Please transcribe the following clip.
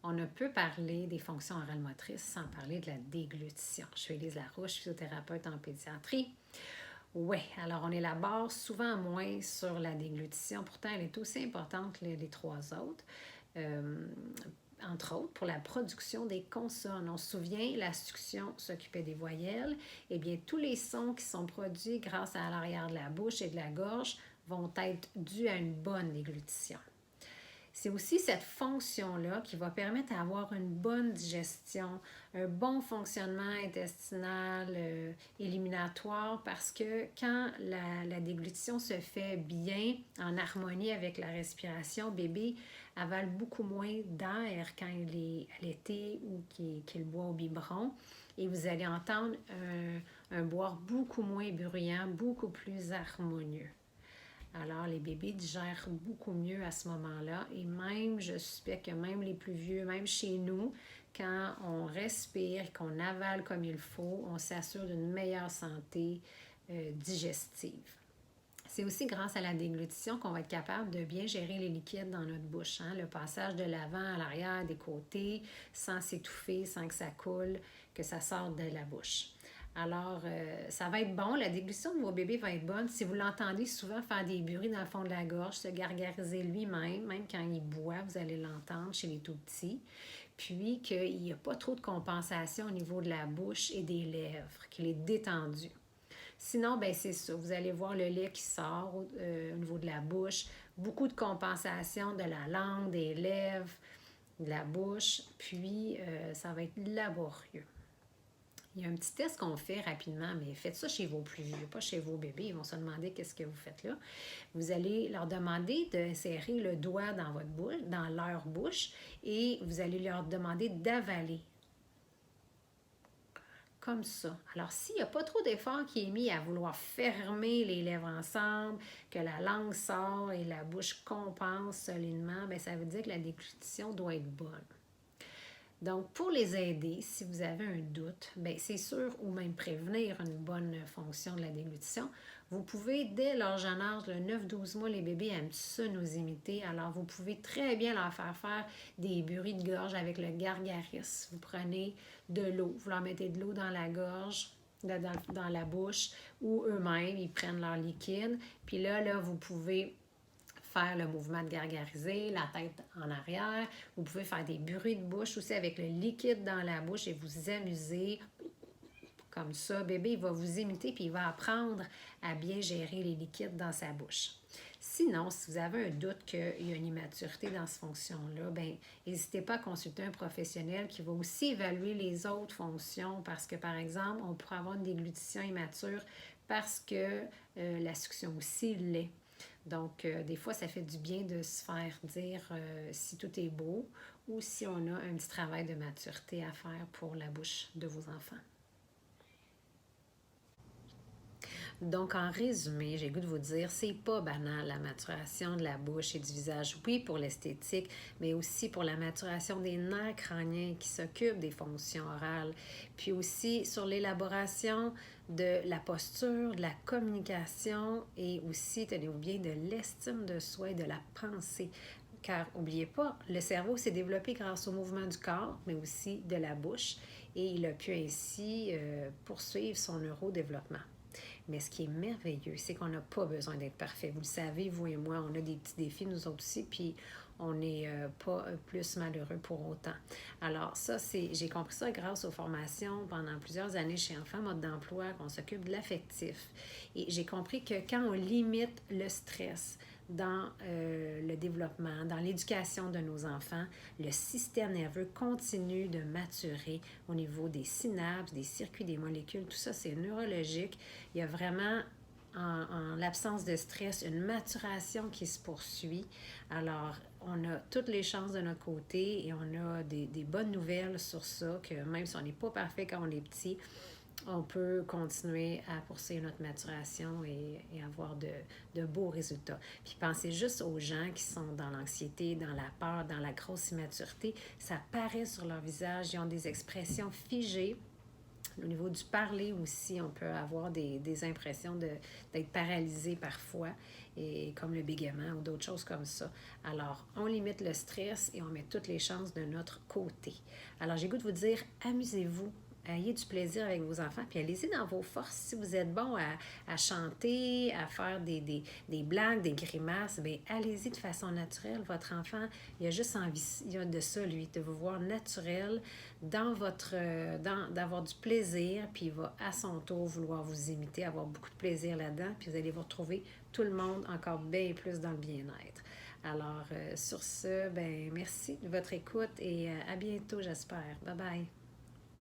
on ne peut parler des fonctions orales motrices sans parler de la déglutition. Je suis Élise Larouche, physiothérapeute en pédiatrie. Oui, alors on élabore souvent moins sur la déglutition, pourtant elle est aussi importante que les trois autres. Entre autres, pour la production des consonnes. On se souvient, la succion s'occupait des voyelles. Eh bien, tous les sons qui sont produits grâce à l'arrière de la bouche et de la gorge vont être dus à une bonne déglutition. C'est aussi cette fonction-là qui va permettre d'avoir une bonne digestion, un bon fonctionnement intestinal, éliminatoire, parce que quand la déglutition se fait bien, en harmonie avec la respiration, bébé avale beaucoup moins d'air quand il est allaité ou qu'il boit au biberon. Et vous allez entendre un boire beaucoup moins bruyant, beaucoup plus harmonieux. Alors, les bébés digèrent beaucoup mieux à ce moment-là. Et même, je suspecte que même les plus vieux, même chez nous, quand on respire, qu'on avale comme il faut, on s'assure d'une meilleure santé digestive. C'est aussi grâce à la déglutition qu'on va être capable de bien gérer les liquides dans notre bouche. Le passage de l'avant à l'arrière, des côtés, sans s'étouffer, sans que ça coule, que ça sorte de la bouche. Alors, ça va être bon. La déglutition de vos bébés va être bonne. Si vous l'entendez souvent faire des bruits dans le fond de la gorge, se gargariser lui-même, même quand il boit, vous allez l'entendre chez les tout-petits. Puis qu'il n'y a pas trop de compensation au niveau de la bouche et des lèvres, qu'il est détendu. Sinon, ben c'est ça. Vous allez voir le lait qui sort au niveau de la bouche. Beaucoup de compensation de la langue, des lèvres, de la bouche. Puis, ça va être laborieux. Il y a un petit test qu'on fait rapidement, mais faites ça chez vos plus vieux, pas chez vos bébés. Ils vont se demander qu'est-ce que vous faites là. Vous allez leur demander d'insérer le doigt dans votre bouche, dans leur bouche, et vous allez leur demander d'avaler. Comme ça. Alors, s'il n'y a pas trop d'effort qui est mis à vouloir fermer les lèvres ensemble, que la langue sort et la bouche compense solidement, bien, ça veut dire que la déglutition doit être bonne. Donc, pour les aider, si vous avez un doute, bien, c'est sûr, ou même prévenir une bonne fonction de la déglutition, vous pouvez, dès leur jeune âge, le 9-12 mois, les bébés aiment ça nous imiter. Alors, vous pouvez très bien leur faire des bruits de gorge avec le gargarisme. Vous prenez de l'eau, vous leur mettez de l'eau dans la gorge, dans la bouche, ou eux-mêmes, ils prennent leur liquide. Puis là, vous pouvez faire le mouvement de gargariser, la tête en arrière. Vous pouvez faire des bruits de bouche aussi avec le liquide dans la bouche et vous amuser. Comme ça, bébé, il va vous imiter puis il va apprendre à bien gérer les liquides dans sa bouche. Sinon, si vous avez un doute qu'il y a une immaturité dans cette fonction-là, bien, n'hésitez pas à consulter un professionnel qui va aussi évaluer les autres fonctions parce que, par exemple, on pourrait avoir une déglutition immature parce que la succion aussi l'est. Donc, des fois, ça fait du bien de se faire dire si tout est beau ou si on a un petit travail de maturité à faire pour la bouche de vos enfants. Donc, en résumé, j'ai le goût de vous dire, c'est pas banal la maturation de la bouche et du visage. Oui, pour l'esthétique, mais aussi pour la maturation des nerfs crâniens qui s'occupent des fonctions orales. Puis aussi sur l'élaboration de la posture, de la communication et aussi, tenez-vous bien, de l'estime de soi et de la pensée. Car, n'oubliez pas, le cerveau s'est développé grâce au mouvement du corps, mais aussi de la bouche, et il a pu ainsi poursuivre son neurodéveloppement. Mais ce qui est merveilleux, c'est qu'on n'a pas besoin d'être parfait. Vous le savez, vous et moi, on a des petits défis, nous autres aussi, puis on n'est pas plus malheureux pour autant. Alors ça, j'ai compris ça grâce aux formations pendant plusieurs années chez Enfants Mode d'emploi, qu'on s'occupe de l'affectif. Et j'ai compris que quand on limite le stress dans le développement, dans l'éducation de nos enfants, le système nerveux continue de maturer au niveau des synapses, des circuits, des molécules, tout ça, c'est neurologique. Il y a vraiment, en l'absence de stress, une maturation qui se poursuit. Alors, on a toutes les chances de notre côté et on a des bonnes nouvelles sur ça, que même si on n'est pas parfait quand on est petit, on peut continuer à poursuivre notre maturation et avoir de beaux résultats. Puis pensez juste aux gens qui sont dans l'anxiété, dans la peur, dans la grosse immaturité. Ça paraît sur leur visage, ils ont des expressions figées. Au niveau du parler aussi, on peut avoir des impressions d'être paralysé parfois, et comme le bégaiement ou d'autres choses comme ça. Alors, on limite le stress et on met toutes les chances de notre côté. Alors, j'ai goût de vous dire, amusez-vous. Ayez du plaisir avec vos enfants, puis allez-y dans vos forces. Si vous êtes bon à chanter, à faire des blagues, des grimaces, bien, allez-y de façon naturelle. Votre enfant, il a juste envie il a de ça, lui, de vous voir naturel, d'avoir du plaisir, puis il va à son tour vouloir vous imiter, avoir beaucoup de plaisir là-dedans, puis vous allez vous retrouver tout le monde encore bien plus dans le bien-être. Alors, sur ce, ben merci de votre écoute et à bientôt, j'espère. Bye bye.